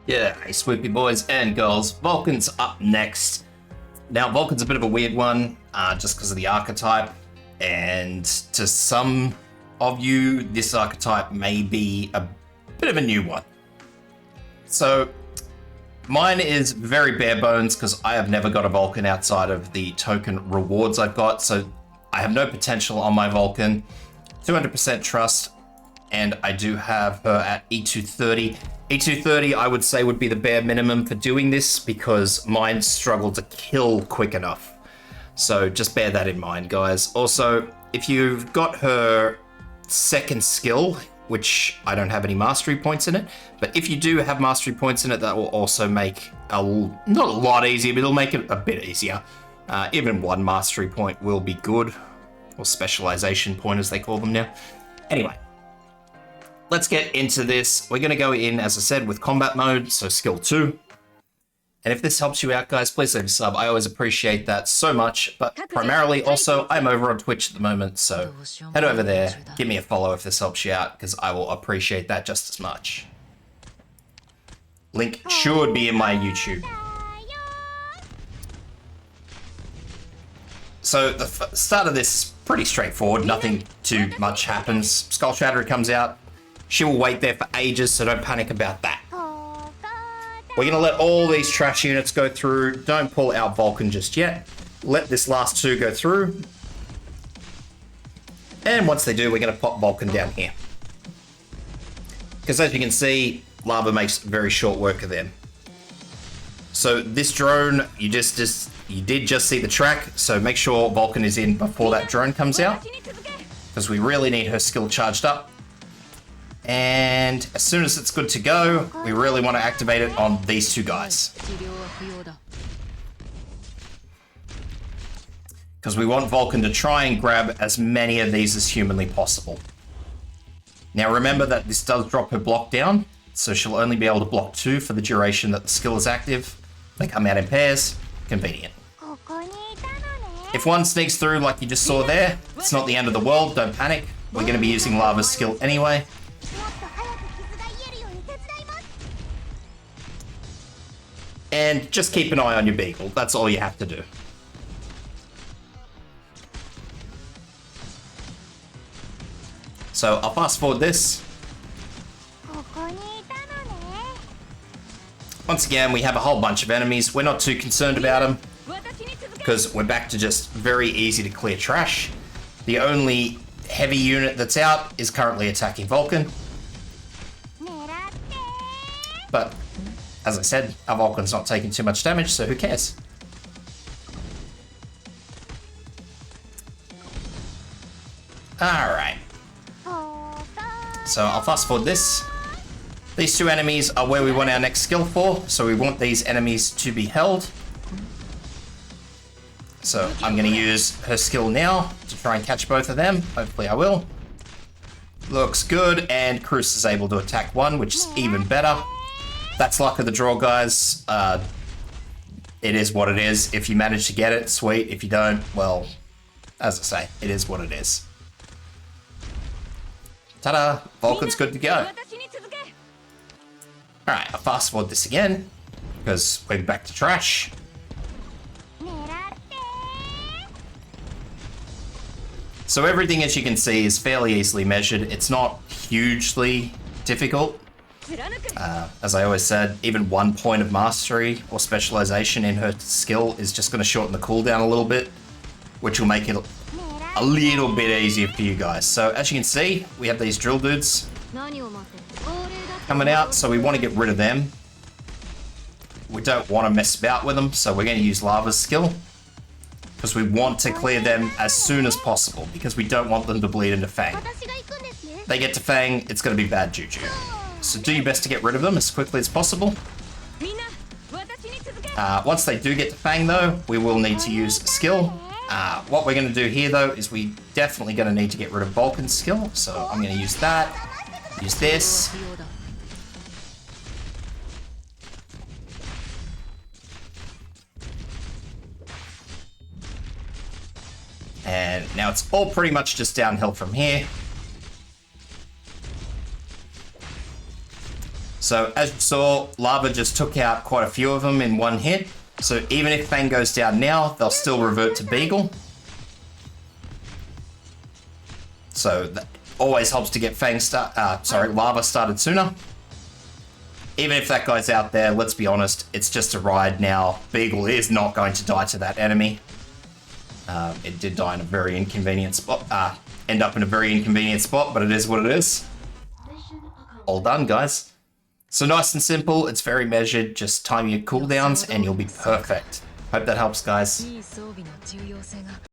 Yeah, hey swoopy boys and girls, Vulcan's up next. Now, Vulcan's a bit of a weird one, just because of the archetype, and to some of you, this archetype may be a bit of a new one. So, mine is very bare bones, because I have never got a Vulcan outside of the token rewards I've got, so I have no potential on my Vulcan, 200% trust, and I do have her at E230. E230, I would say, would be the bare minimum for doing this because mine struggle to kill quick enough. So just bear that in mind, guys. Also, if you've got her second skill, which I don't have any mastery points in it, but if you do have mastery points in it, that will also make not a lot easier, but it'll make it a bit easier. Even one mastery point will be good, or specialization point as they call them now. Anyway. Let's get into this. We're going to go in, as I said, with combat mode, so skill 2. And if this helps you out, guys, please leave a sub. I always appreciate that so much. But primarily, also, I'm over on Twitch at the moment, so head over there, give me a follow if this helps you out, because I will appreciate that just as much. Link should be in my YouTube. So the start of this is pretty straightforward. Nothing too much happens. Skull Shatterer comes out. She will wait there for ages, so don't panic about that. We're going to let all these trash units go through. Don't pull out Vulcan just yet. Let this last two go through. And once they do, we're going to pop Vulcan down here. Because as you can see, lava makes very short work of them. So this drone, you did just see the track, so make sure Vulcan is in before that drone comes out. Because we really need her skill charged up. And as soon as it's good to go, we really want to activate it on these two guys. Because we want Vulcan to try and grab as many of these as humanly possible. Now remember that this does drop her block down, so she'll only be able to block 2 for the duration that the skill is active. They come out in pairs, convenient. If one sneaks through like you just saw there, it's not the end of the world, don't panic. We're going to be using Lava's skill anyway. And just keep an eye on your beagle. That's all you have to do. So I'll fast forward this. Once again, we have a whole bunch of enemies. We're not too concerned about them because we're back to just very easy to clear trash. The only heavy unit that's out is currently attacking Vulcan. But as I said, our Vulcan's not taking too much damage, so who cares? Alright. So I'll fast forward this. These two enemies are where we want our next skill for, so we want these enemies to be held. So I'm going to use her skill now to try and catch both of them. Hopefully I will. Looks good, and Cruz is able to attack one, which is even better. That's luck of the draw, guys. It is what it is. If you manage to get it, sweet. If you don't, well, as I say, it is what it is. Ta-da! Vulcan's good to go. Alright, I'll fast forward this again, because we're back to trash. So everything, as you can see, is fairly easily measured. It's not hugely difficult. As I always said, even 1 point of mastery or specialization in her skill is just going to shorten the cooldown a little bit, which will make it a little bit easier for you guys. So as you can see, we have these drill dudes coming out, so we want to get rid of them. We don't want to mess about with them, so we're going to use Lava's skill because we want to clear them as soon as possible because we don't want them to bleed into Fang. They get to Fang, it's going to be bad juju. So do your best to get rid of them as quickly as possible. Once they do get to Fang though, we will need to use skill. What we're going to do here though is we definitely going to need to get rid of Vulcan's skill. So I'm going to use that, use this. And now it's all pretty much just downhill from here. So as you saw, lava just took out quite a few of them in one hit. So even if Fang goes down now, they'll still revert to Beagle. So that always helps to get lava started sooner. Even if that guy's out there, let's be honest, it's just a ride now. Beagle is not going to die to that enemy. It did die in a very inconvenient spot, end up in a very inconvenient spot, but it is what it is. All done, guys. So nice and simple, it's very measured, just time your cooldowns and you'll be perfect. Hope that helps, guys.